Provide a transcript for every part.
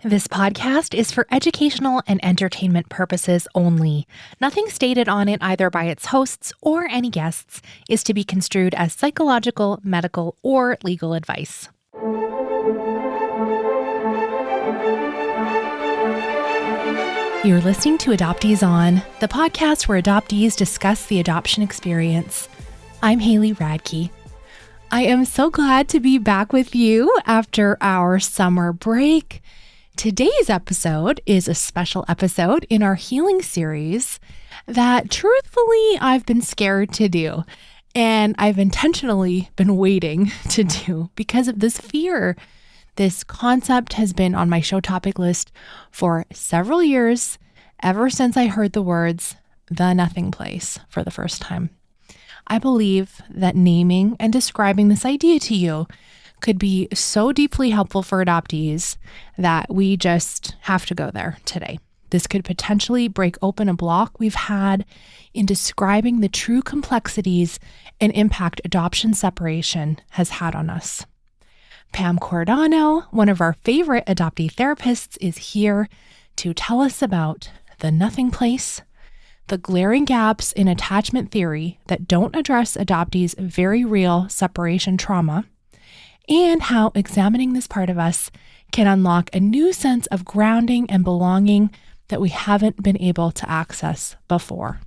This podcast is for educational and entertainment purposes only. Nothing stated on it, either by its hosts or any guests, is to be construed as psychological, medical, or legal advice. You're listening to Adoptees On, the podcast where adoptees discuss the adoption experience. I'm Haley Radke. I am so glad to be back with you after our summer break. Today's episode is a special episode in our healing series that, truthfully, I've been scared to do. And I've intentionally been waiting to do because of this fear. This concept has been on my show topic list for several years, ever since I heard the words, the nothing place, for the first time. I believe that naming and describing this idea to you could be so deeply helpful for adoptees that we just have to go there today. This could potentially break open a block we've had in describing the true complexities and impact adoption separation has had on us. Pam Cordano, one of our favorite adoptee therapists, is here to tell us about the nothing place, the glaring gaps in attachment theory that don't address adoptees' very real separation trauma, and how examining this part of us can unlock a new sense of grounding and belonging that we haven't been able to access before.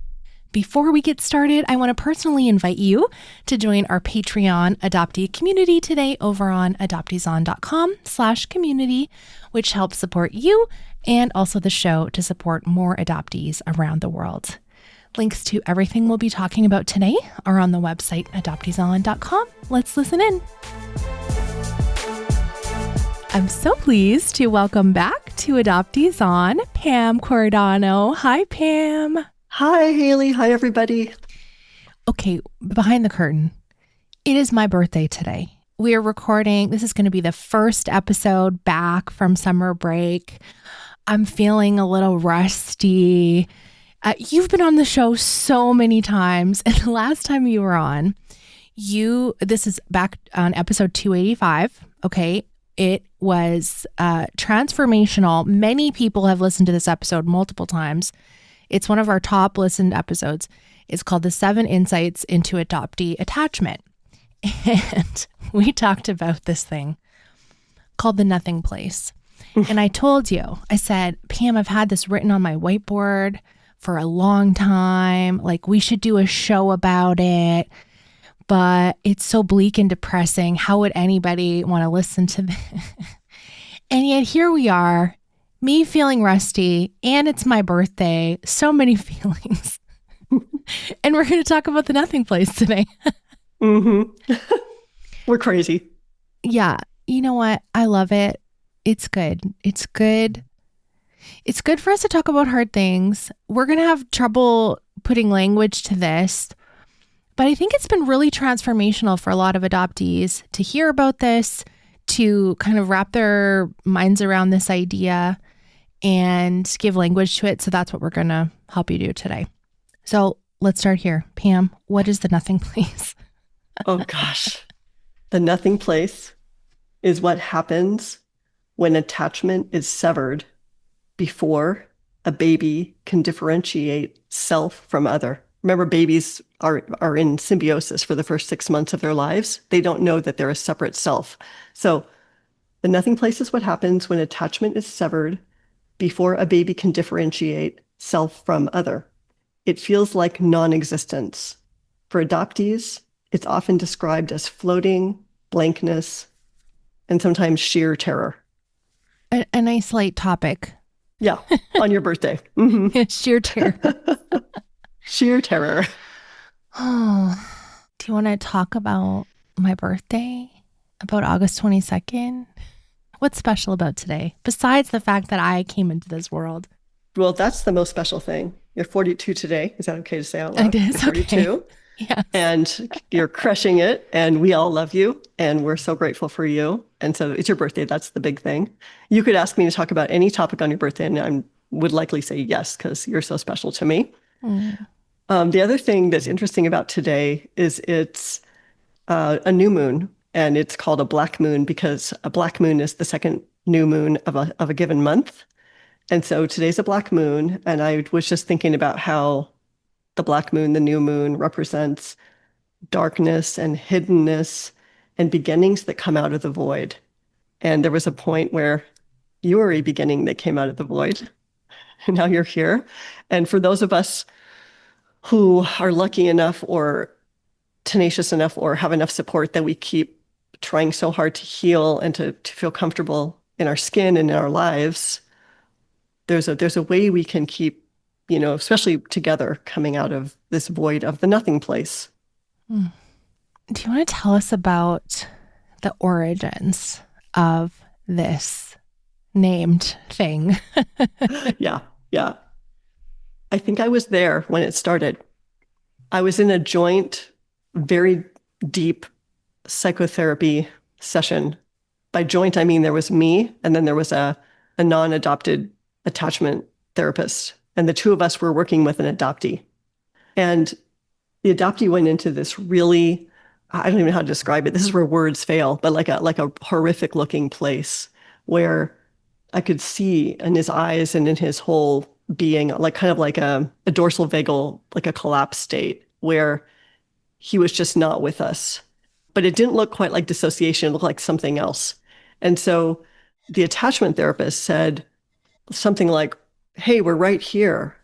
Before we get started, I want to personally invite you to join our Patreon adoptee community today over on adopteeson.com/community, which helps support you and also the show to support more adoptees around the world. Links to everything we'll be talking about today are on the website adopteeson.com. Let's listen in. I'm so pleased to welcome back to Adoptees On, Pam Cordano. Hi, Pam. Hi, Haley. Hi, everybody. Okay, behind the curtain, it is my birthday today. We are recording. This is going to be the first episode back from summer break. I'm feeling a little rusty. You've been on the show so many times, and the last time you were on, this is back on episode 285, okay? It was transformational. Many people have listened to this episode multiple times. It's one of our top listened episodes. It's called The 7 Insights into Adoptee Attachment. And we talked about this thing called the nothing place. And I told you, I said, Pam, I've had this written on my whiteboard for a long time. Like, we should do a show about it. But it's so bleak and depressing. How would anybody want to listen to this? And yet here we are, me feeling rusty, and it's my birthday. So many feelings. And we're going to talk about the nothing place today. Mm-hmm. We're crazy. Yeah. You know what? I love it. It's good. It's good. It's good for us to talk about hard things. We're going to have trouble putting language to this. But I think it's been really transformational for a lot of adoptees to hear about this, to kind of wrap their minds around this idea and give language to it. So that's what we're going to help you do today. So let's start here. Pam, what is the nothing place? Oh, gosh. The nothing place is what happens when attachment is severed before a baby can differentiate self from other. Remember, babies are in symbiosis for the first 6 months of their lives. They don't know that they're a separate self. So the nothing place is what happens when attachment is severed before a baby can differentiate self from other. It feels like non-existence. For adoptees, it's often described as floating, blankness, and sometimes sheer terror. A nice light topic. Yeah, on your birthday. Mm-hmm. Sheer terror. Sheer terror. Oh, do you want to talk about my birthday? About August 22nd? What's special about today, besides the fact that I came into this world? Well, that's the most special thing. You're 42 today. Is that okay to say out loud? It is. You're 42. Okay. Yes. And you're crushing it. And we all love you. And we're so grateful for you. And so it's your birthday. That's the big thing. You could ask me to talk about any topic on your birthday, and I would likely say yes, because you're so special to me. Mm. The other thing that's interesting about today is it's a new moon, and it's called a black moon because a black moon is the second new moon of a given month. And so today's a black moon. And I was just thinking about how the black moon, the new moon, represents darkness and hiddenness and beginnings that come out of the void. And there was a point where you were a beginning that came out of the void. And now you're here. And for those of us who are lucky enough or tenacious enough or have enough support that we keep trying so hard to heal and to feel comfortable in our skin and in our lives, there's a way we can keep, especially together, coming out of this void of the nothing place. Do you want to tell us about the origins of this named thing? Yeah. I think I was there when it started. I was in a joint, very deep psychotherapy session. By joint, I mean there was me, and then there was a non-adopted attachment therapist. And the two of us were working with an adoptee. And the adoptee went into this really, I don't even know how to describe it. This is where words fail, but like a horrific looking place where I could see in his eyes and in his whole being, like kind of like a dorsal vagal, like a collapse state where he was just not with us. But it didn't look quite like dissociation, it looked like something else. And so the attachment therapist said something like, hey, we're right here.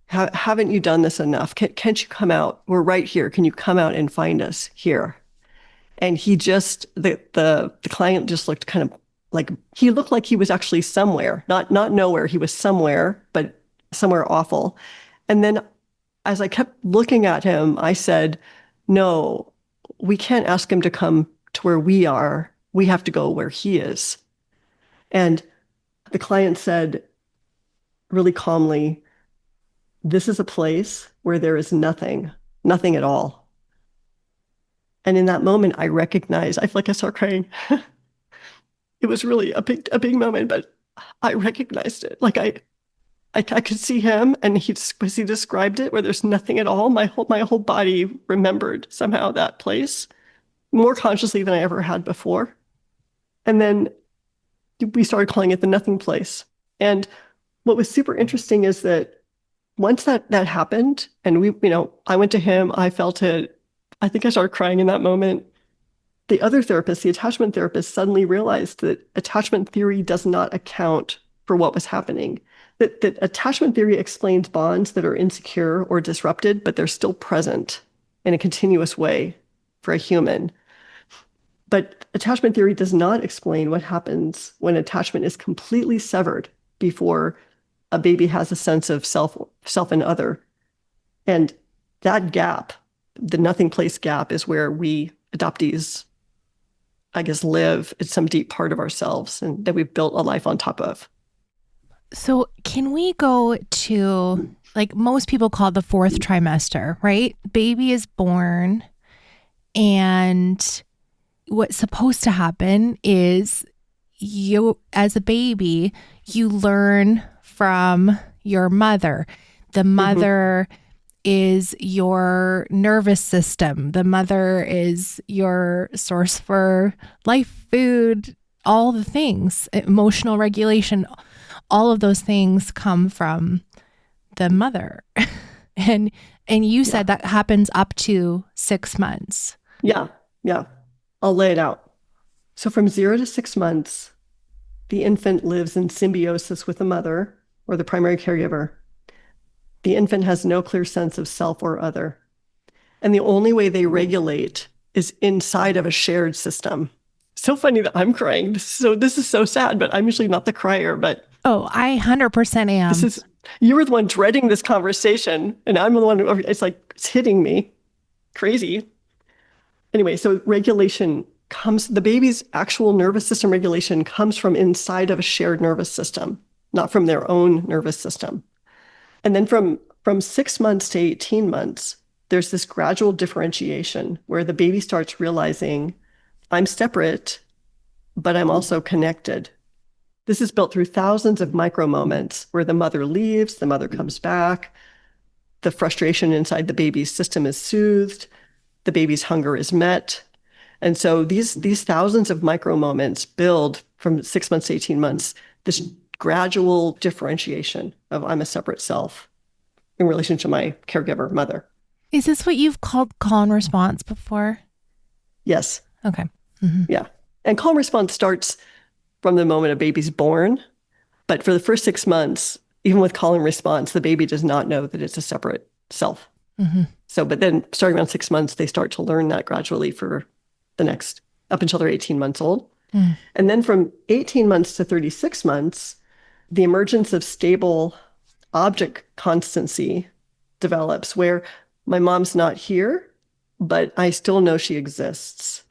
Haven't you done this enough? Can't you come out? We're right here. Can you come out and find us here? And he just, the client just looked kind of like, he looked like he was actually somewhere, not nowhere. He was somewhere, but somewhere awful. And then as I kept looking at him, I said, no, we can't ask him to come to where we are. We have to go where he is. And the client said really calmly, this is a place where there is nothing at all. And in that moment, I recognized, I feel like I started crying. It was really a big moment, but I recognized it. Like I could see him, and as he described it, where there's nothing at all. My whole body remembered somehow that place more consciously than I ever had before. And then we started calling it the nothing place. And what was super interesting is that once that happened, and I went to him, I felt it. I think I started crying in that moment. The other therapist, the attachment therapist, suddenly realized that attachment theory does not account for what was happening. That attachment theory explains bonds that are insecure or disrupted, but they're still present in a continuous way for a human. But attachment theory does not explain what happens when attachment is completely severed before a baby has a sense of self and other. And that gap, the nothing place gap, is where we adoptees, I guess, live in some deep part of ourselves and that we've built a life on top of. So can we go to, like most people call it the fourth trimester, right? Baby is born, and what's supposed to happen is you, as a baby, you learn from your mother. The mother is your nervous system. The mother is your source for life, food, all the things, emotional regulation. All of those things come from the mother. and you said that happens up to 6 months. Yeah. I'll lay it out. So from 0 to 6 months, the infant lives in symbiosis with the mother or the primary caregiver. The infant has no clear sense of self or other. And the only way they regulate is inside of a shared system. So funny that I'm crying. This is so sad, but I'm usually not the crier, but oh, I 100% am. You were the one dreading this conversation, and I'm the one who, it's hitting me. Crazy. Anyway, so the baby's actual nervous system regulation comes from inside of a shared nervous system, not from their own nervous system. And then from 6 months to 18 months, there's this gradual differentiation where the baby starts realizing, I'm separate, but I'm also connected. This is built through thousands of micro moments where the mother leaves, the mother comes back, the frustration inside the baby's system is soothed, the baby's hunger is met, And so these thousands of micro moments build from 6 months to 18 months, this gradual differentiation of I'm a separate self in relation to my caregiver mother. Is this what you've called call and response before? Yes. Okay. Mm-hmm. Yeah. And call and response starts from the moment a baby's born. But for the first 6 months, even with call and response, the baby does not know that it's a separate self. Mm-hmm. So, but then starting around 6 months, they start to learn that gradually for the next, up until they're 18 months old. Mm. And then from 18 months to 36 months, the emergence of stable object constancy develops where my mom's not here, but I still know she exists.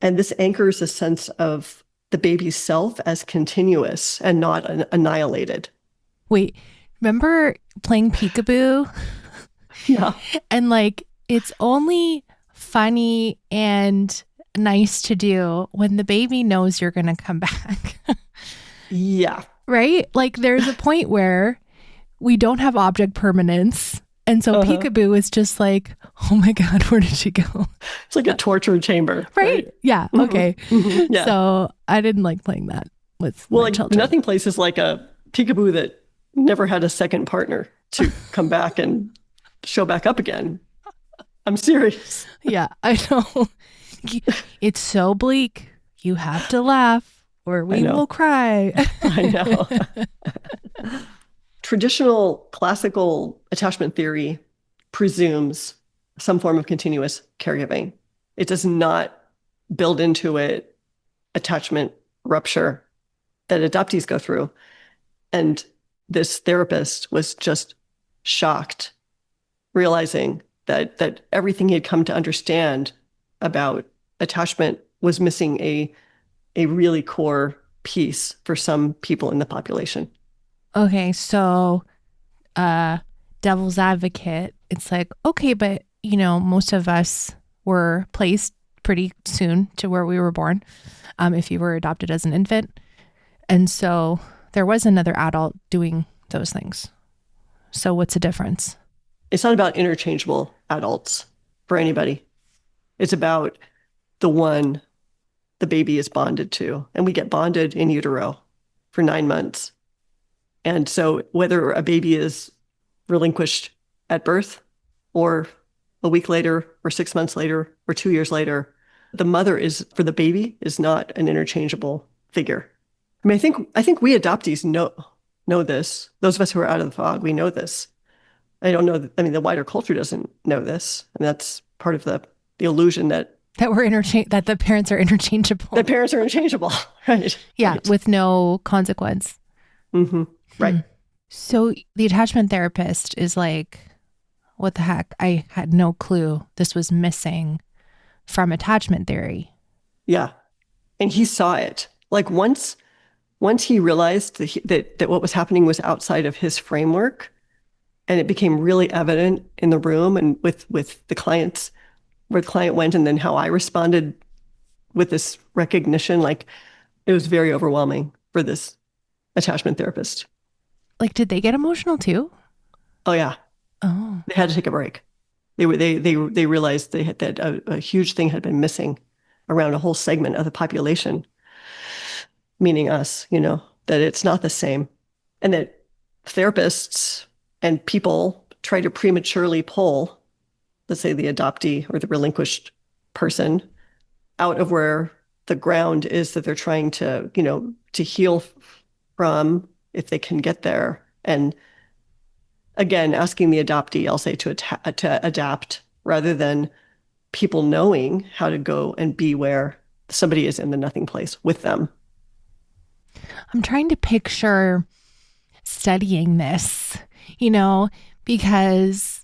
And this anchors a sense of the baby's self as continuous and not annihilated. Wait, remember playing peekaboo? Yeah. And like, it's only funny and nice to do when the baby knows you're going to come back. Yeah. Right? Like, there's a point where we don't have object permanence. And so peekaboo is just like, oh my God, where did she go? It's like a torture chamber. Right? Yeah. Okay. Mm-hmm. Yeah. So I didn't like playing that with my children. Nothing Place is like a peekaboo that never had a second partner to come back and show back up again. I'm serious. Yeah, I know. It's so bleak. You have to laugh or we will cry. I know. Traditional classical attachment theory presumes some form of continuous caregiving. It does not build into it attachment rupture that adoptees go through. And this therapist was just shocked, realizing that everything he had come to understand about attachment was missing a really core piece for some people in the population. Okay, so devil's advocate, it's like, okay, but most of us were placed pretty soon to where we were born, if you were adopted as an infant. And so there was another adult doing those things. So what's the difference? It's not about interchangeable adults for anybody. It's about the one the baby is bonded to. And we get bonded in utero for 9 months. And so whether a baby is relinquished at birth or a week later or 6 months later or 2 years later, the mother for the baby is not an interchangeable figure. I mean, I think we adoptees know this. Those of us who are out of the fog, we know this. I don't know. I mean, the wider culture doesn't know this. And that's part of the illusion that that the parents are interchangeable. The parents are interchangeable, right? Yeah, right. With no consequence. Mm-hmm. Right. So the attachment therapist is like, what the heck? I had no clue this was missing from attachment theory. Yeah. And he saw it. Like once he realized that what was happening was outside of his framework, and it became really evident in the room and with the clients, where the client went and then how I responded with this recognition, like it was very overwhelming for this attachment therapist. Like, did they get emotional too? Oh yeah. Oh. They had to take a break. They realized that a huge thing had been missing around a whole segment of the population, meaning us, that it's not the same. And that therapists and people try to prematurely pull, let's say, the adoptee or the relinquished person out of where the ground is that they're trying to, to heal from, if they can get there. And again, asking the adoptee, I'll say, to adapt rather than people knowing how to go and be where somebody is in the nothing place with them. I'm trying to picture studying this, because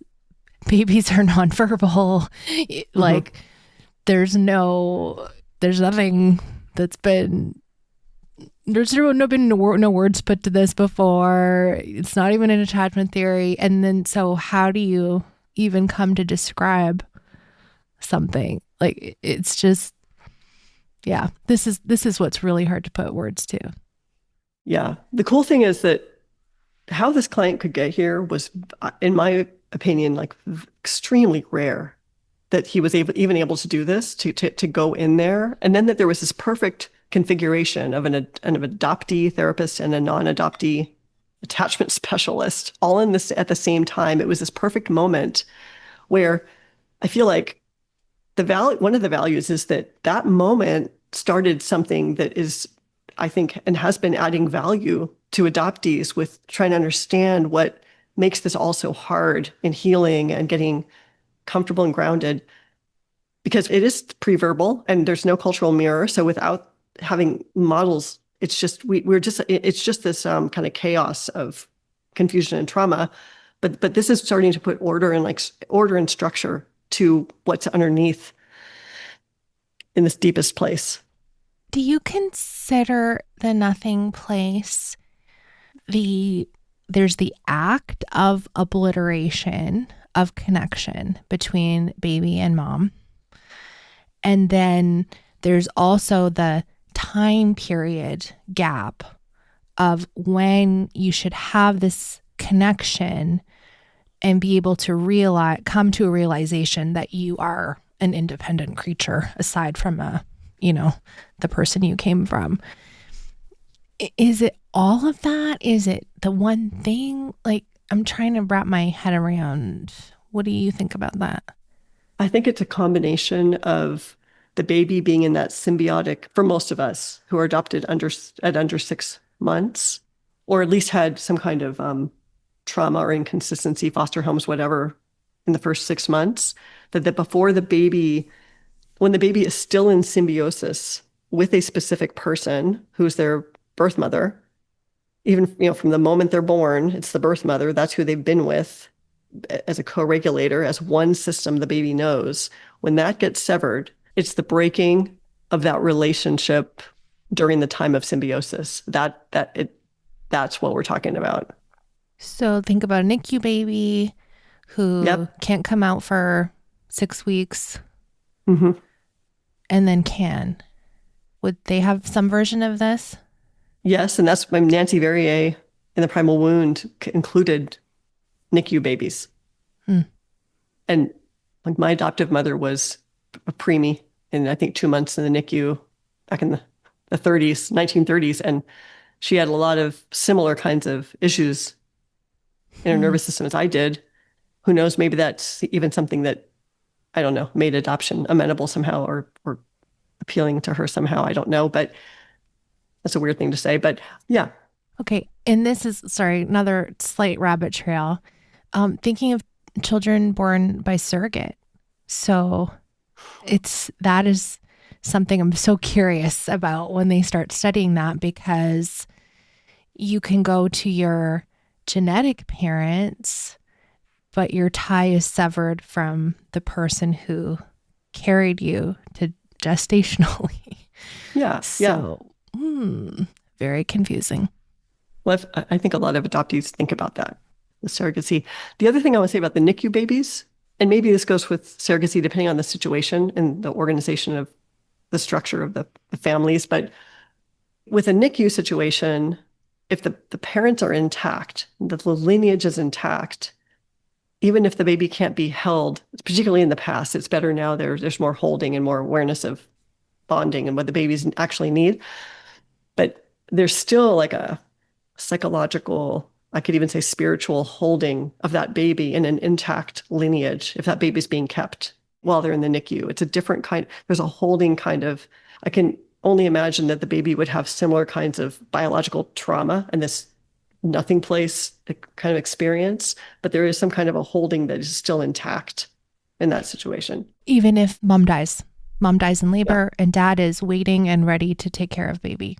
babies are nonverbal. Like there's nothing that's been, there's no words put to this before. It's not even an attachment theory. And then, so how do you even come to describe something? Like, it's just, yeah, this is what's really hard to put words to. Yeah. The cool thing is that how this client could get here was, in my opinion, like extremely rare. that he was able to do this, to go in there. And then that there was this perfect configuration of an adoptee therapist and a non-adoptee attachment specialist all in this at the same time. It was this perfect moment where I feel like one of the values is that moment started something that is, I think, and has been adding value to adoptees with trying to understand what makes this all so hard in healing and getting comfortable and grounded, because it is pre-verbal and there's no cultural mirror. So without having models, it's just it's just this kind of chaos of confusion and trauma. But this is starting to put order and structure to what's underneath in this deepest place. Do you consider the nothing place there's the act of obliteration of connection between baby and mom, and then there's also the time period gap of when you should have this connection and be able to come to a realization that you are an independent creature aside from the person you came from. Is it all of that? Is it the one thing? Like, I'm trying to wrap my head around. What do you think about that? I think it's a combination of the baby being in that symbiotic, for most of us who are adopted at under 6 months, or at least had some kind of trauma or inconsistency, foster homes, whatever, in the first 6 months, that before when the baby is still in symbiosis with a specific person who's their birth mother, even from the moment they're born, it's the birth mother, that's who they've been with as a co-regulator, as one system the baby knows. When that gets severed, it's the breaking of that relationship during the time of symbiosis. That's what we're talking about. So think about a NICU baby who can't come out for 6 weeks, and then can. Would they have some version of this? Yes, and that's why Nancy Verrier in The Primal Wound included NICU babies. And like, my adoptive mother was a preemie in, I think, 2 months in the NICU back in the 1930s. And she had a lot of similar kinds of issues in her nervous system as I did. Who knows, maybe that's even something that, I don't know, made adoption amenable somehow or appealing to her somehow. I don't know, but that's a weird thing to say, but yeah. Okay. And this is, sorry, another slight rabbit trail. Thinking of children born by surrogate. So that is something I'm so curious about when they start studying that, because you can go to your genetic parents, but your tie is severed from the person who carried you to gestationally. Yeah. So, very confusing. Well, I think a lot of adoptees think about that, the surrogacy. The other thing I want to say about the NICU babies, and maybe this goes with surrogacy depending on the situation and the organization of the structure of the families, but with a NICU situation, if the parents are intact, the lineage is intact, even if the baby can't be held, particularly in the past, it's better now. There's more holding and more awareness of bonding and what the babies actually need. But there's still like a psychological, I could even say spiritual holding of that baby in an intact lineage if that baby's being kept while they're in the NICU. It's a different kind. There's a holding kind of, I can only imagine that the baby would have similar kinds of biological trauma and this nothing place kind of experience, but there is some kind of a holding that is still intact in that situation. Even if mom dies in labor and dad is waiting and ready to take care of baby.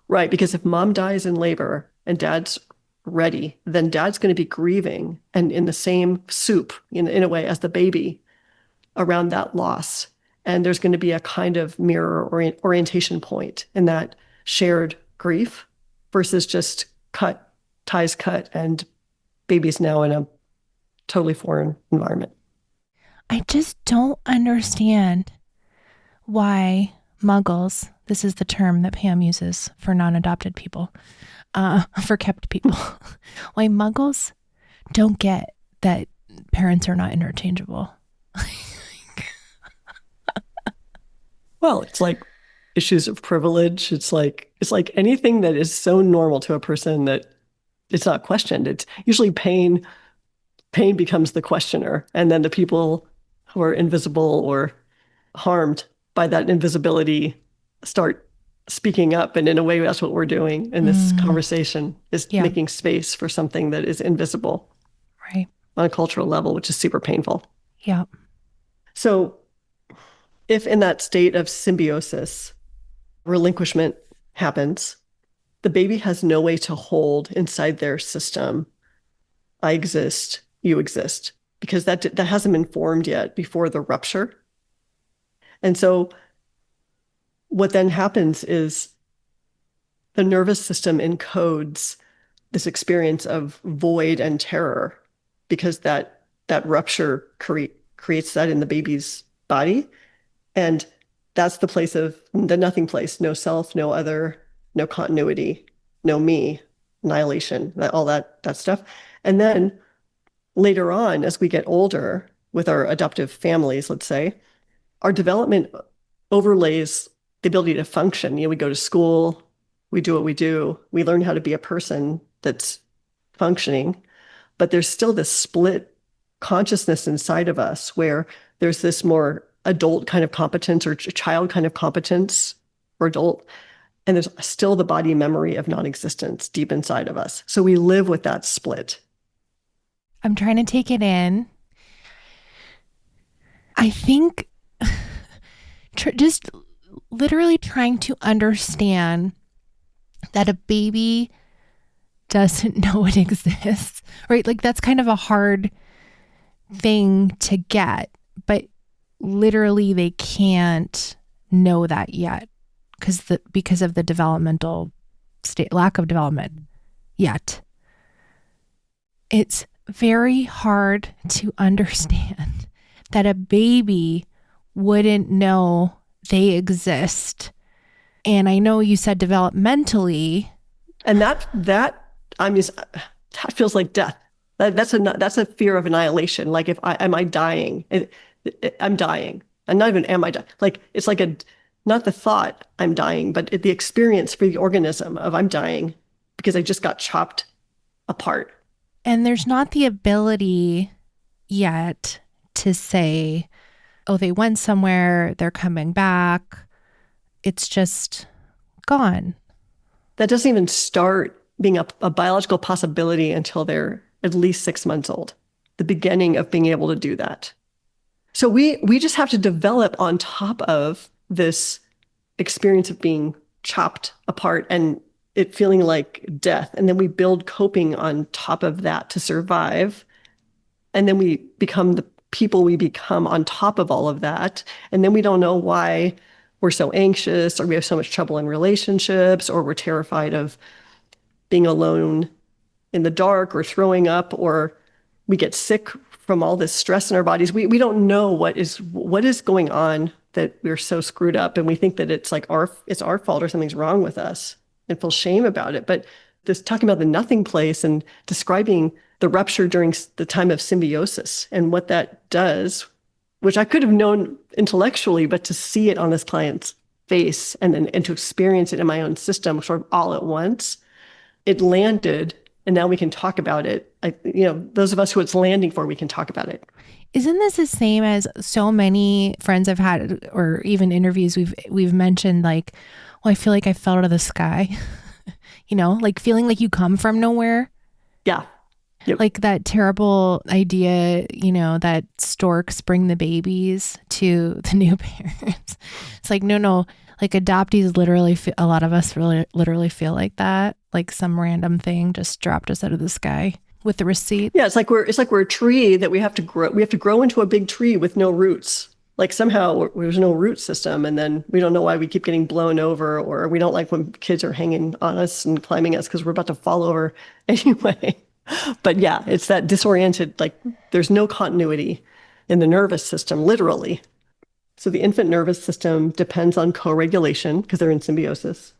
Right, because if mom dies in labor and dad's ready, then dad's going to be grieving and in the same soup, in a way, as the baby around that loss. And there's going to be a kind of mirror orientation point in that shared grief versus just ties cut, and baby's now in a totally foreign environment. I just don't understand why muggles, this is the term that Pam uses for non-adopted people, for kept people, why muggles don't get that parents are not interchangeable. Well, it's like issues of privilege. It's like anything that is so normal to a person that it's not questioned. It's usually pain. Pain becomes the questioner, and then the people who are invisible or harmed by that invisibility start speaking up. And in a way, that's what we're doing in this conversation, is Yeah. making space for something that is invisible Right. on a cultural level, which is super painful. Yeah. So if in that state of symbiosis, relinquishment happens, the baby has no way to hold inside their system, I exist, you exist, because that hasn't been formed yet before the rupture. And so what then happens is the nervous system encodes this experience of void and terror, because that rupture creates that in the baby's body. And that's the place of the nothing place, no self, no other, no continuity, no me, annihilation, all that stuff. And then later on, as we get older with our adoptive families, let's say, our development overlays the ability to function. We go to school, we do what we do, we learn how to be a person that's functioning, but there's still this split consciousness inside of us where there's this more adult kind of competence or child kind of competence or adult, and there's still the body memory of non-existence deep inside of us. So we live with that split. I'm trying to take it in. I think just literally trying to understand that a baby doesn't know it exists, right? Like that's kind of a hard thing to get, but literally they can't know that yet because of the developmental state, lack of development yet. It's very hard to understand that a baby wouldn't know they exist. And I know you said developmentally. And that feels like death. That's a fear of annihilation. Like, am I dying? I'm dying. And not even am I dying. Like, it's like not the thought I'm dying, but the experience for the organism of I'm dying because I just got chopped apart. And there's not the ability yet to say, oh, they went somewhere, they're coming back. It's just gone. That doesn't even start being a biological possibility until they're at least 6 months old, the beginning of being able to do that. So we just have to develop on top of this experience of being chopped apart and it feeling like death. And then we build coping on top of that to survive. And then we become the people we become on top of all of that. And then we don't know why we're so anxious, or we have so much trouble in relationships, or we're terrified of being alone in the dark or throwing up, or we get sick from all this stress in our bodies. We don't know what is going on, that we're so screwed up, and we think that it's like it's our fault or something's wrong with us and feel shame about it. But this talking about the nothing place and describing the rupture during the time of symbiosis and what that does, which I could have known intellectually, but to see it on this client's face and to experience it in my own system sort of all at once, it landed. And now we can talk about it. Those of us who it's landing for, we can talk about it. Isn't this the same as so many friends I've had, or even interviews we've mentioned, like, well, I feel like I fell out of the sky, like feeling like you come from nowhere. Yeah. Yep. Like that terrible idea, that storks bring the babies to the new parents. It's like, no, like adoptees literally, a lot of us really literally feel like that, like some random thing just dropped us out of the sky with the receipt. Yeah, it's like we're a tree that we have to grow. We have to grow into a big tree with no roots. Like somehow there's no root system, and then we don't know why we keep getting blown over, or we don't like when kids are hanging on us and climbing us because we're about to fall over anyway. But yeah, it's that disoriented, like there's no continuity in the nervous system, literally. So the infant nervous system depends on co-regulation because they're in symbiosis.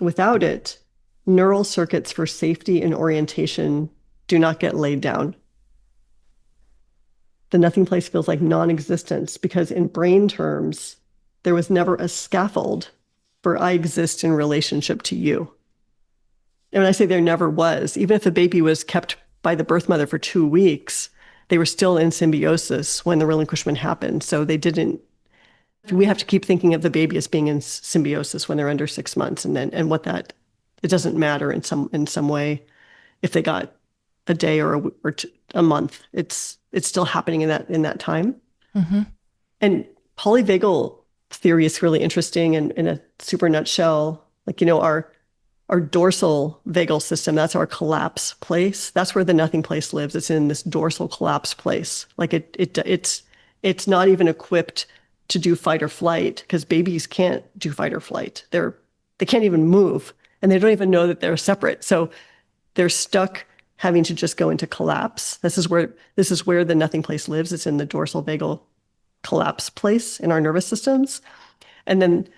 Without it, neural circuits for safety and orientation do not get laid down. The nothing place feels like non-existence because in brain terms, there was never a scaffold for I exist in relationship to you. And when I say there never was, even if the baby was kept by the birth mother for 2 weeks, they were still in symbiosis when the relinquishment happened. So they didn't, we have to keep thinking of the baby as being in symbiosis when they're under 6 months, and what that, it doesn't matter in some way if they got a day or a month. It's still happening in that time. Mm-hmm. And polyvagal theory is really interesting, and in a super nutshell, like, our dorsal vagal system, that's our collapse place. That's where the nothing place lives. It's in this dorsal collapse place. Like it's not even equipped to do fight or flight, because babies can't do fight or flight. They can't even move, and they don't even know that they're separate. So they're stuck having to just go into collapse. This is where the nothing place lives. It's in the dorsal vagal collapse place in our nervous systems. And then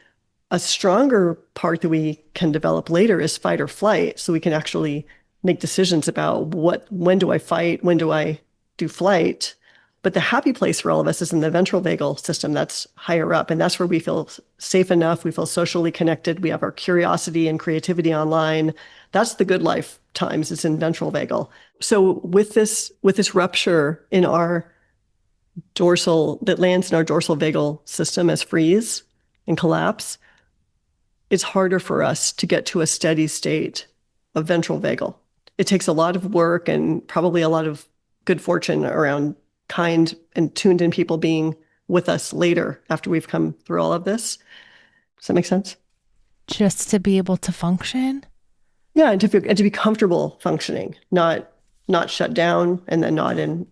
a stronger part that we can develop later is fight or flight. So we can actually make decisions about when do I fight? When do I do flight? But the happy place for all of us is in the ventral vagal system. That's higher up. And that's where we feel safe enough. We feel socially connected. We have our curiosity and creativity online. That's the good life times. It's in ventral vagal. So with this rupture in our dorsal, that lands in our dorsal vagal system as freeze and collapse, it's harder for us to get to a steady state of ventral vagal. It takes a lot of work and probably a lot of good fortune around kind and tuned in people being with us later after we've come through all of this. Does that make sense? Just to be able to function? Yeah, and to be comfortable functioning, not shut down, and then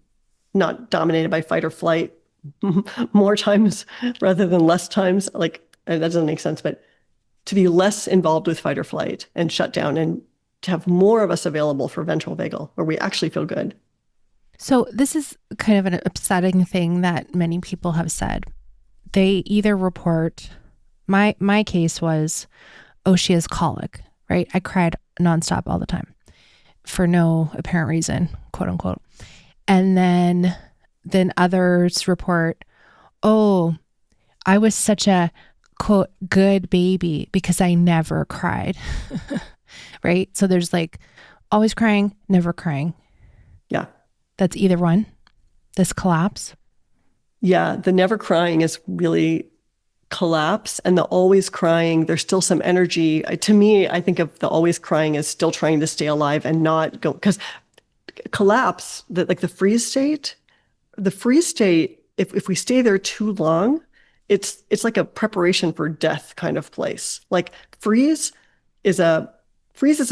not dominated by fight or flight more times rather than less times. Like, that doesn't make sense, but to be less involved with fight or flight and shut down, and to have more of us available for ventral vagal, where we actually feel good. So this is kind of an upsetting thing that many people have said. They either report, my case was, oh, she has colic, right? I cried nonstop all the time for no apparent reason, quote unquote. And then others report, oh, I was such a quote good baby because I never cried. Right? So there's like always crying, never crying. Yeah. That's either one. This collapse. Yeah. The never crying is really collapse, and the always crying, there's still some energy. To me, I think of the always crying as still trying to stay alive and not go, because collapse, like the freeze state, if we stay there too long, it's like a preparation for death kind of place. Like freeze is a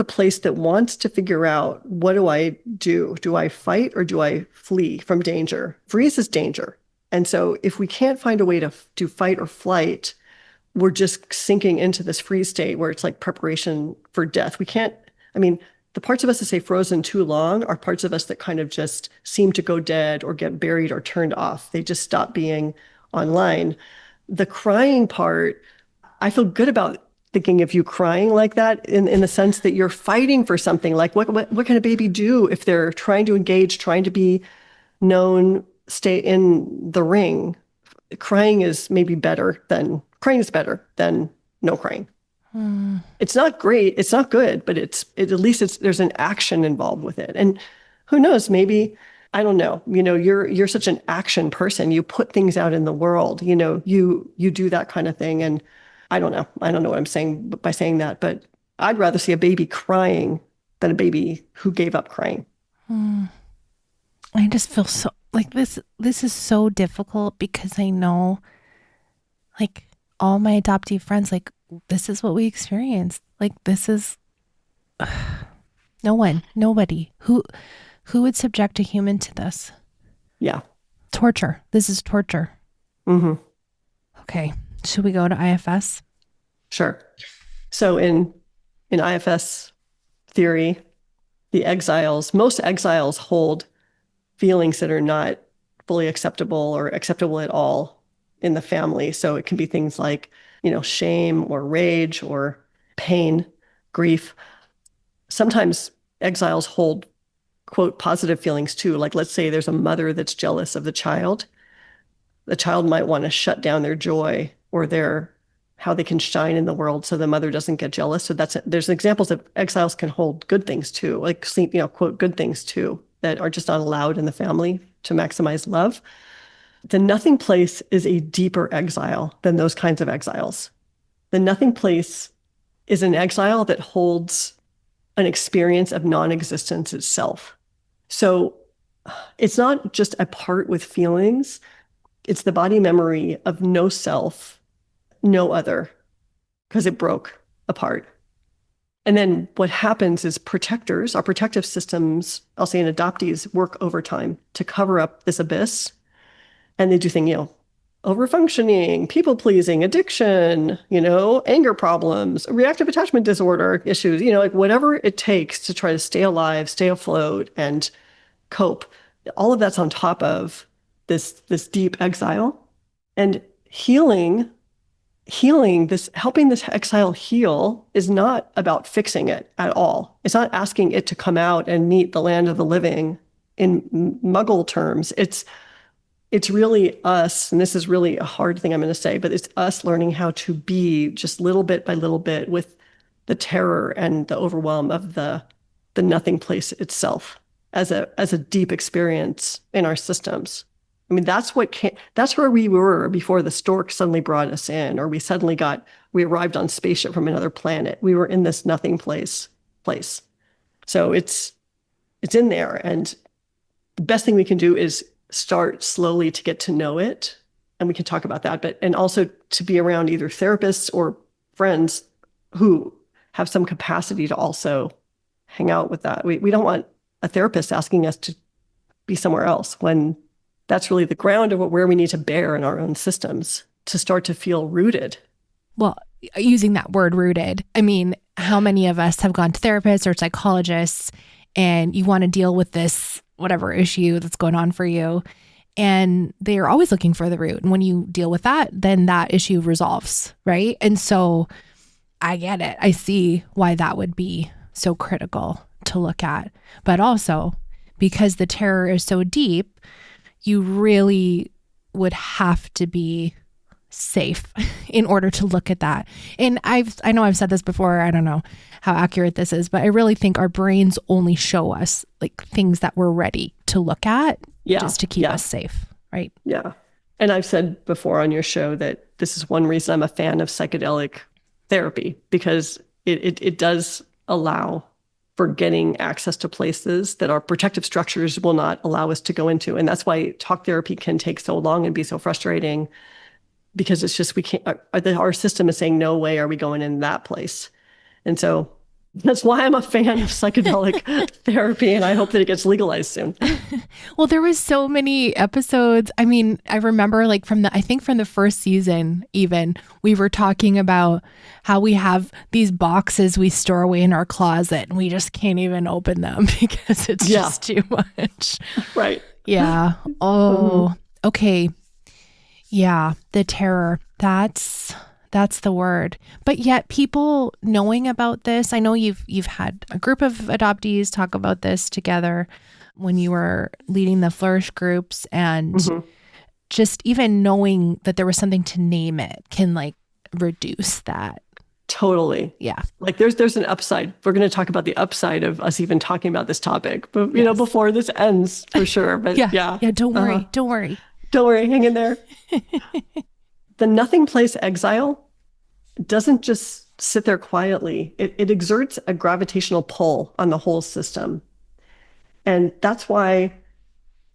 place that wants to figure out, what do I do? Do I fight or do I flee from danger? Freeze is danger. And so if we can't find a way to do fight or flight, we're just sinking into this freeze state where it's like preparation for death. We can't, the parts of us that say frozen too long are parts of us that kind of just seem to go dead or get buried or turned off. They just stop being online. The crying part, I feel good about thinking of you crying like that in the sense that you're fighting for something. Like what can a baby do if they're trying to engage, trying to be known, stay in the ring? Crying is better than no crying. It's not great. It's not good, but at least there's an action involved with it. And who knows, maybe, I don't know, you're such an action person. You put things out in the world, you do that kind of thing. And I don't know what I'm saying by saying that, but I'd rather see a baby crying than a baby who gave up crying. I just feel so like this is so difficult, because I know, like, all my adoptee friends, like, this is what we experienced. Like, this is nobody who would subject a human to this. Yeah. Torture. This is torture. Mm-hmm. Okay. Should we go to IFS? Sure. So in IFS theory, most exiles hold feelings that are not fully acceptable or acceptable at all in the family. So it can be things like, shame or rage or pain, grief. Sometimes exiles hold, quote, positive feelings too. Like, let's say there's a mother that's jealous of the child. The child might want to shut down their joy or how they can shine in the world so the mother doesn't get jealous. So there's examples of exiles can hold good things too, like quote, good things too, that are just not allowed in the family to maximize love. The nothing place is a deeper exile than those kinds of exiles. The nothing place is an exile that holds an experience of non-existence itself. So it's not just a part with feelings, it's the body memory of no self, no other, because it broke apart. And then what happens is protectors, our protective systems, I'll say in adoptees, work overtime to cover up this abyss. And they do things, overfunctioning, people pleasing, addiction, anger problems, reactive attachment disorder issues, like whatever it takes to try to stay alive, stay afloat, and cope. All of that's on top of this deep exile. And healing this, helping this exile heal is not about fixing it at all. It's not asking it to come out and meet the land of the living in Muggle terms. It's really us, and this is really a hard thing I'm going to say, but it's us learning how to be just little bit by little bit with the terror and the overwhelm of the nothing place itself as a deep experience in our systems. I mean, that's where we were before the stork suddenly brought us in, or we arrived on spaceship from another planet. We were in this nothing place. So it's in there. And the best thing we can do is start slowly to get to know it. And we can talk about that, and also to be around either therapists or friends who have some capacity to also hang out with that. We don't want a therapist asking us to be somewhere else when that's really the ground of where we need to bear in our own systems to start to feel rooted. Well, using that word rooted, I mean, how many of us have gone to therapists or psychologists and you want to deal with this whatever issue that's going on for you, and they're always looking for the root. And when you deal with that, then that issue resolves, right? And so I get it. I see why that would be so critical to look at. But also, because the terror is so deep, you really would have to be safe in order to look at that. And I know I've said this before, I don't know how accurate this is, but I really think our brains only show us like things that we're ready to look at just to keep us safe, right? Yeah. And I've said before on your show that this is one reason I'm a fan of psychedelic therapy, because it does allow for getting access to places that our protective structures will not allow us to go into. And that's why talk therapy can take so long and be so frustrating, because it's just, we can't, our system is saying, no way are we going in that place. And so that's why I'm a fan of psychedelic therapy, and I hope that it gets legalized soon. Well, there was so many episodes. I mean, I remember like from the first season, even we were talking about how we have these boxes we store away in our closet and we just can't even open them because it's just too much. Right. Yeah. Oh, okay. Yeah. The terror. That's the word. But yet people knowing about this, I know you've had a group of adoptees talk about this together when you were leading the Flourish groups, and just even knowing that there was something to name it can like reduce that. Totally. Yeah. Like there's an upside. We're going to talk about the upside of us even talking about this topic, but you know, before this ends for sure. But yeah. Don't worry. Don't worry. Don't worry. Hang in there. The nothing place exile doesn't just sit there quietly. It exerts a gravitational pull on the whole system. And that's why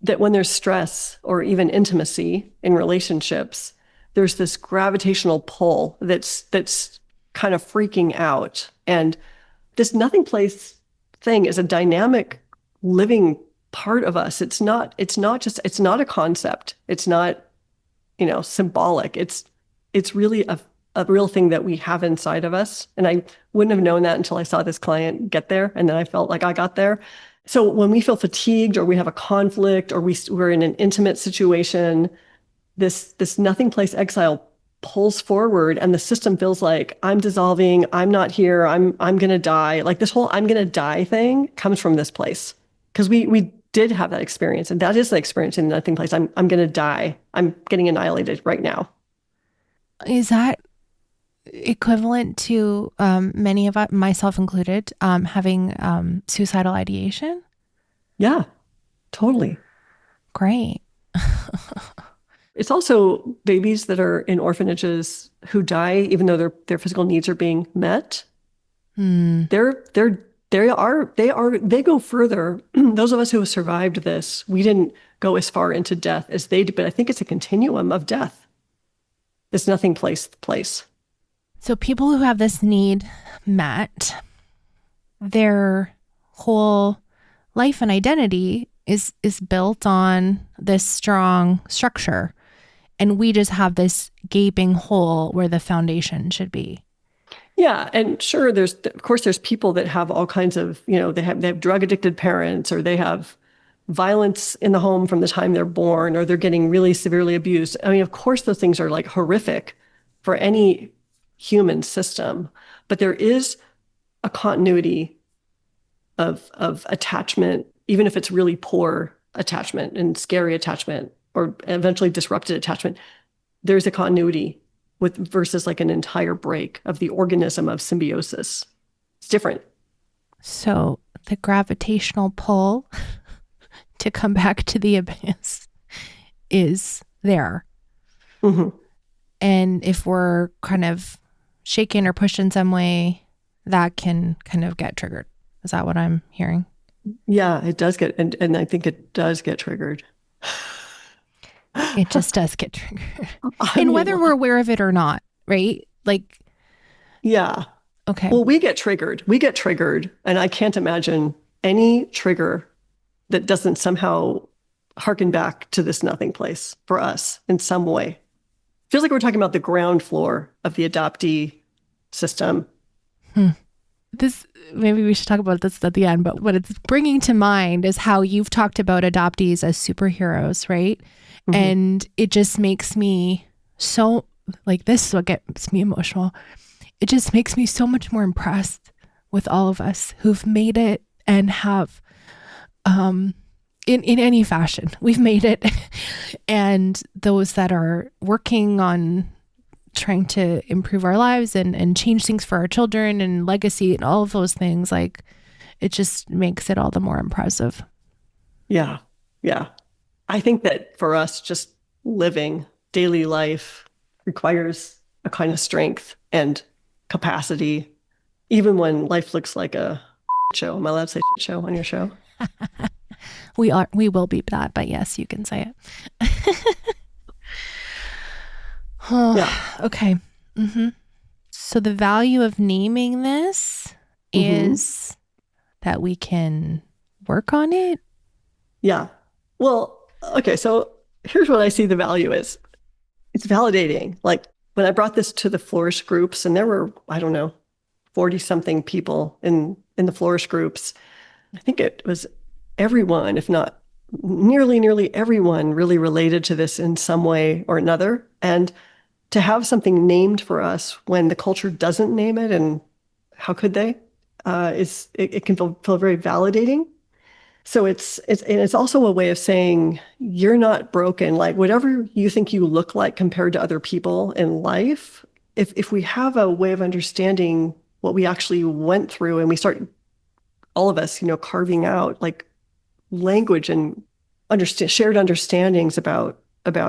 that when there's stress or even intimacy in relationships, there's this gravitational pull that's kind of freaking out. And this nothing place thing is a dynamic living part of us. It's not a concept. It's not, symbolic. It's really a real thing that we have inside of us. And I wouldn't have known that until I saw this client get there. And then I felt like I got there. So when we feel fatigued or we have a conflict or we're in an intimate situation, this nothing place exile pulls forward and the system feels like I'm dissolving. I'm not here. I'm going to die. Like this whole I'm going to die thing comes from this place, because we did have that experience. And that is the experience in the nothing place. I'm going to die. I'm getting annihilated right now. Is that equivalent to many of us, myself included, having suicidal ideation? Yeah, totally. Great. It's also babies that are in orphanages who die even though their physical needs are being met. Hmm. They go further. Those of us who have survived this, we didn't go as far into death as they did, but I think it's a continuum of death. It's nothing place. So people who have this need met, their whole life and identity is built on this strong structure. And we just have this gaping hole where the foundation should be. Yeah, and sure, of course there's people that have all kinds of, they have drug addicted parents, or they have violence in the home from the time they're born, or they're getting really severely abused. I mean, of course those things are like horrific for any human system, but there is a continuity of attachment, even if it's really poor attachment and scary attachment or eventually disrupted attachment. There's a continuity versus like an entire break of the organism of symbiosis. It's different. So the gravitational pull, to come back to the abyss, is there. Mm-hmm. And if we're kind of shaken or pushed in some way, that can kind of get triggered. Is that what I'm hearing? Yeah, it does get, and I think it does get triggered. It just does get triggered. And whether we're aware of it or not, right? Like, yeah. Okay. Well, we get triggered. And I can't imagine any trigger that doesn't somehow harken back to this nothing place for us in some way. Feels like we're talking about the ground floor of the adoptee system. This, maybe we should talk about this at the end, but what it's bringing to mind is how you've talked about adoptees as superheroes, right? Mm-hmm. And it just makes me so, like, this is what gets me emotional. It just makes me so much more impressed with all of us who've made it and have, in any fashion, we've made it. And those that are working on trying to improve our lives and change things for our children and legacy and all of those things, like, it just makes it all the more impressive. Yeah. I think that for us, just living daily life requires a kind of strength and capacity, even when life looks like a show. Am I allowed to say show on your show? We will beep that, but yes, you can say it. Oh, yeah. Okay. Mm-hmm. So the value of naming this is that we can work on it. Yeah. Well, okay. So here's what I see the value is. It's validating. Like when I brought this to the flourish groups, and there were, I don't know, 40 something people in the flourish groups. I think it was everyone, if not nearly everyone, really related to this in some way or another. And to have something named for us when the culture doesn't name it, and how could they, it can feel very validating. So it's also a way of saying you're not broken. Like whatever you think you look like compared to other people in life, if we have a way of understanding what we actually went through, and we start, all of us, carving out like language and shared understandings about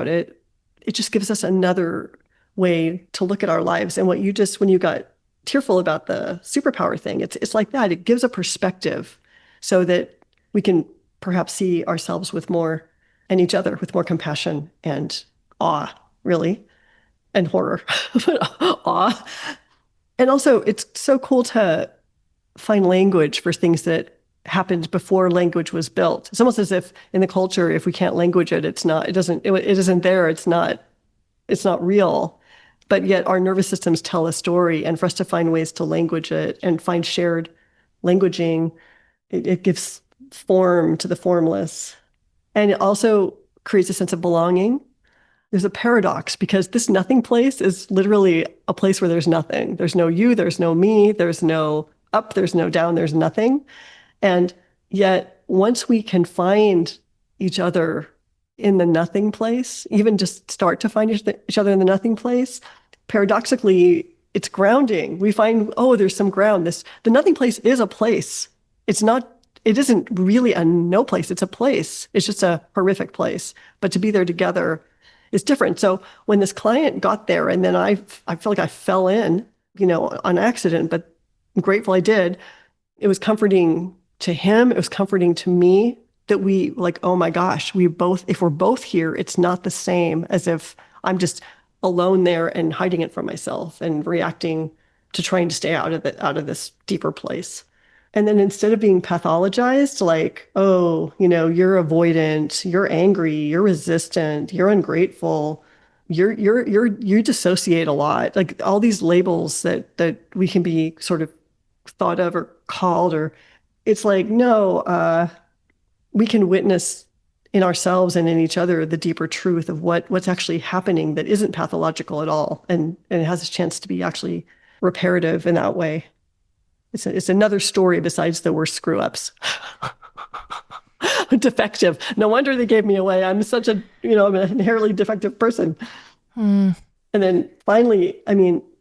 it, it just gives us another way to look at our lives. And when you got tearful about the superpower thing, it's like that. It gives a perspective so that we can perhaps see ourselves with more, and each other with more compassion and awe, really, and horror, but awe. And also, it's so cool to find language for things that happened before language was built. It's almost as if in the culture, if we can't language it, it isn't there. It's not real. But yet our nervous systems tell a story, and for us to find ways to language it and find shared languaging, it gives form to the formless. And it also creates a sense of belonging. There's a paradox because this nothing place is literally a place where there's nothing. There's no you, there's no me, there's no up, there's no down, there's nothing. And yet once we can find each other in the nothing place, even just start to find each other in the nothing place, paradoxically, it's grounding. We find, oh, there's some ground. The nothing place is a place. It isn't really a no place. It's a place. It's just a horrific place. But to be there together is different. So when this client got there, and then I feel like I fell in, on accident, but I'm grateful I did. It was comforting to him. It was comforting to me that we oh my gosh, if we're both here, it's not the same as if I'm just alone there and hiding it from myself and reacting to trying to stay out of this deeper place. And then instead of being pathologized, oh, you're avoidant, you're angry, you're resistant, you're ungrateful, you dissociate a lot. Like all these labels that we can be sort of thought of or called, or it's no, we can witness in ourselves and in each other the deeper truth of what's actually happening that isn't pathological at all. And it has a chance to be actually reparative in that way. It's another story besides the worst screw ups. Defective. No wonder they gave me away. I'm such I'm an inherently defective person. And then finally, I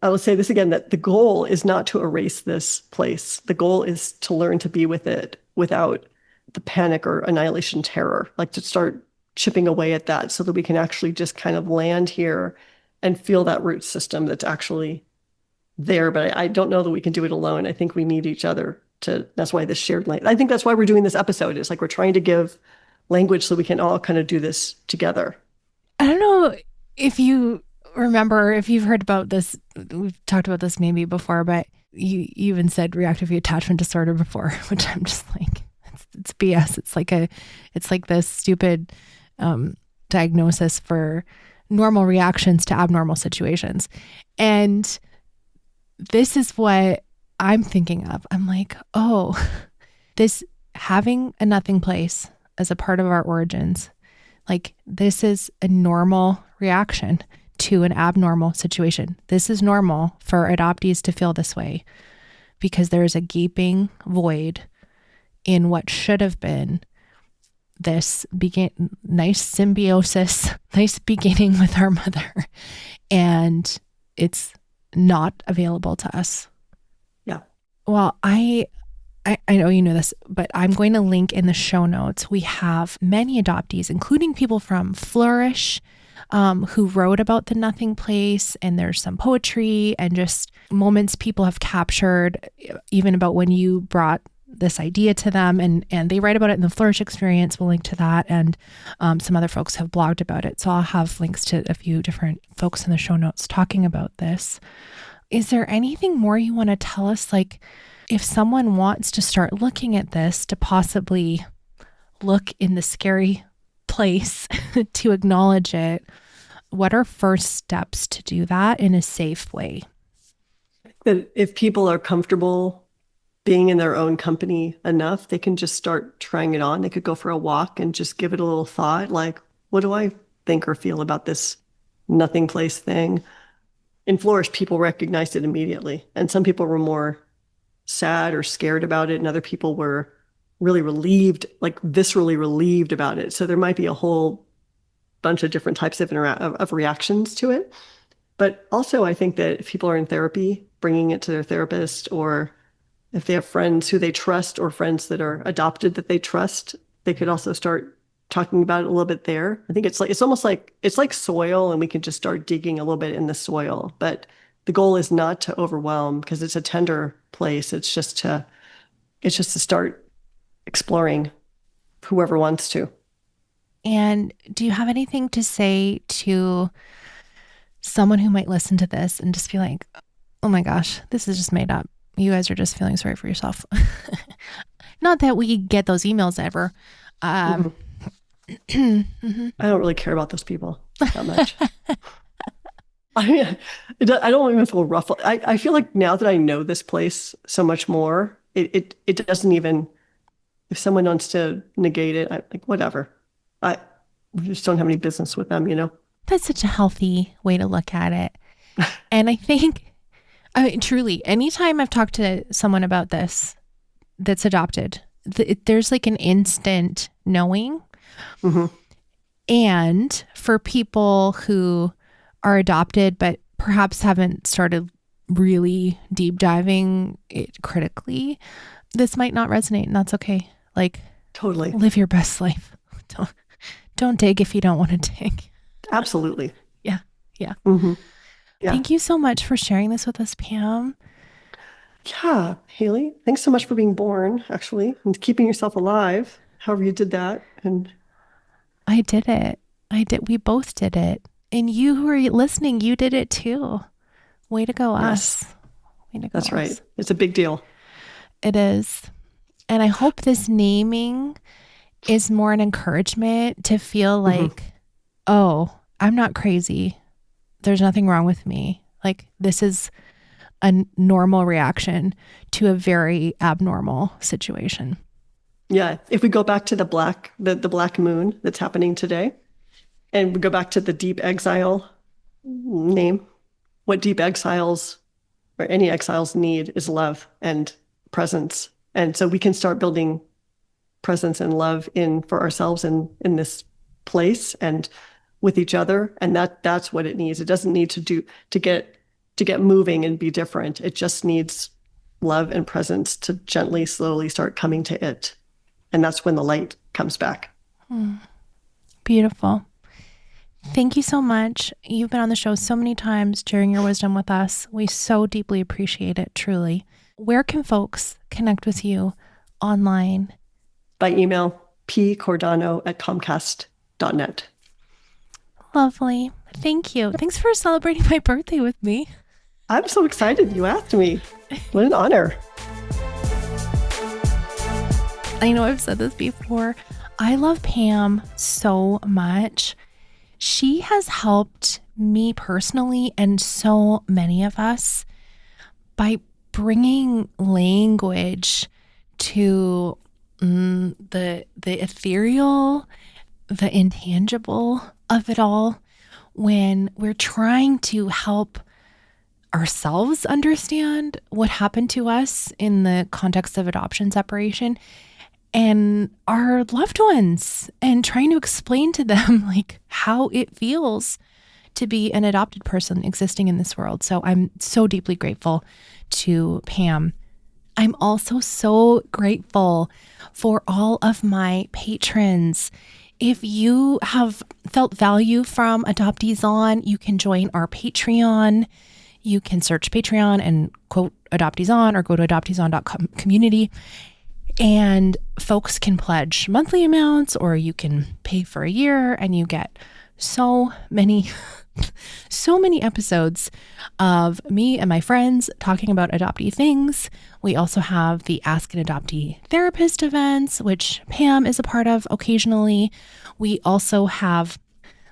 will say this again, that the goal is not to erase this place. The goal is to learn to be with it without the panic or annihilation terror, to start chipping away at that so that we can actually just kind of land here and feel that root system that's actually there. But I don't know that we can do it alone. I think we need each other that's why this shared language. I think that's why we're doing this episode. It's we're trying to give language so we can all kind of do this together. I don't know if you remember, if you've heard about this, we've talked about this maybe before, but you even said reactive attachment disorder before, which I'm just it's BS. It's like this stupid diagnosis for normal reactions to abnormal situations. And this is what I'm thinking of. I'm this having a nothing place as a part of our origins, this is a normal reaction to an abnormal situation. This is normal for adoptees to feel this way because there is a gaping void in what should have been this nice symbiosis, nice beginning with our mother. And it's not available to us. Yeah. Well, I know you know this, but I'm going to link in the show notes. We have many adoptees, including people from Flourish, who wrote about the nothing place, and there's some poetry and just moments people have captured, even about when you brought this idea to them, and they write about it in the Flourish experience. We'll link to that, and some other folks have blogged about it. So I'll have links to a few different folks in the show notes talking about this. Is there anything more you want to tell us? If someone wants to start looking at this, to possibly look in the scary place to acknowledge it, what are first steps to do that in a safe way? That if people are comfortable being in their own company enough, they can just start trying it on. They could go for a walk and just give it a little thought, what do I think or feel about this nothing place thing? In Flourish, people recognized it immediately. And some people were more sad or scared about it, and other people were really relieved, viscerally relieved about it. So there might be a whole bunch of different types of reactions to it. But also, I think that if people are in therapy, bringing it to their therapist, or if they have friends who they trust or friends that are adopted that they trust, they could also start talking about it a little bit there. I think it's almost like soil, and we can just start digging a little bit in the soil. But the goal is not to overwhelm, because it's a tender place. It's just to start exploring, whoever wants to. And do you have anything to say to someone who might listen to this and just be like, oh my gosh, this is just made up. You guys are just feeling sorry for yourself. Not that we get those emails ever. I don't really care about those people that much. I don't even feel ruffled. I feel like now that I know this place so much more, it doesn't even, if someone wants to negate it, whatever. We just don't have any business with them, That's such a healthy way to look at it. And I think, truly, anytime I've talked to someone about this that's adopted, there's an instant knowing. Mm-hmm. And for people who are adopted but perhaps haven't started really deep diving it critically, this might not resonate, and that's okay. Like, Totally. live your best life. Don't dig if you don't want to dig. Absolutely. Yeah. Yeah. Mm-hmm. Yeah. Thank you so much for sharing this with us, Pam. Yeah, Haley, thanks so much for being born, actually, and keeping yourself alive, however you did that. And I did it. We both did it. And you who are listening, you did it too. Way to go, yes, us. Way to go, that's right. us. It's a big deal. It is. And I hope this naming is more an encouragement to feel like, oh, I'm not crazy. There's nothing wrong with me. Like, this is a normal reaction to a very abnormal situation. Yeah. If we go back to the black moon that's happening today, and we go back to the deep exile name, what deep exiles or any exiles need is love and presence. And so we can start building presence and love for ourselves in this place and with each other. And that's what it needs. It doesn't need to get moving and be different. It just needs love and presence to gently, slowly start coming to it. And that's when the light comes back. Beautiful. Thank you so much. You've been on the show so many times, sharing your wisdom with us. We so deeply appreciate it, truly. Where can folks connect with you online? By email, pcordano@comcast.net. Lovely. Thank you. Thanks for celebrating my birthday with me. I'm so excited you asked me. What an honor. I know I've said this before. I love Pam so much. She has helped me personally and so many of us by bringing language to the ethereal, the intangible of it all when we're trying to help ourselves understand what happened to us in the context of adoption separation and our loved ones, and trying to explain to them like how it feels to be an adopted person existing in this world. So I'm so deeply grateful to Pam. I'm also so grateful for all of my patrons. If you have felt value from Adoptees On, you can join our Patreon. You can search Patreon and quote Adoptees On, or go to adopteeson.com community. And folks can pledge monthly amounts, or you can pay for a year, and you get so many episodes of me and my friends talking about adoptee things. We also have the Ask an Adoptee Therapist events, which Pam is a part of occasionally. We also have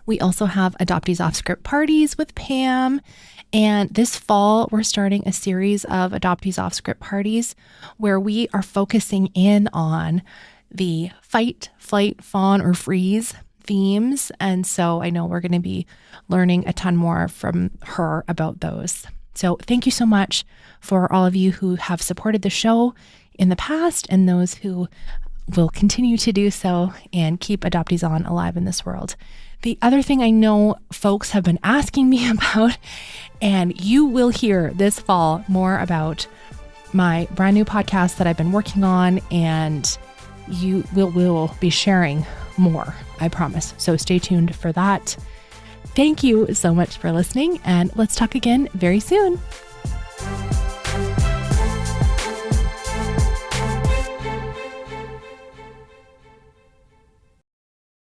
Adoptees Off Script parties with Pam. And this fall, we're starting a series of Adoptees Off Script parties where we are focusing in on the fight, flight, fawn, or freeze themes. And so I know we're going to be learning a ton more from her about those. So thank you so much for all of you who have supported the show in the past and those who will continue to do so and keep Adoptees On alive in this world. The other thing I know folks have been asking me about, and you will hear this fall more about my brand new podcast that I've been working on, and we'll be sharing more, I promise. So stay tuned for that. Thank you so much for listening, and let's talk again very soon.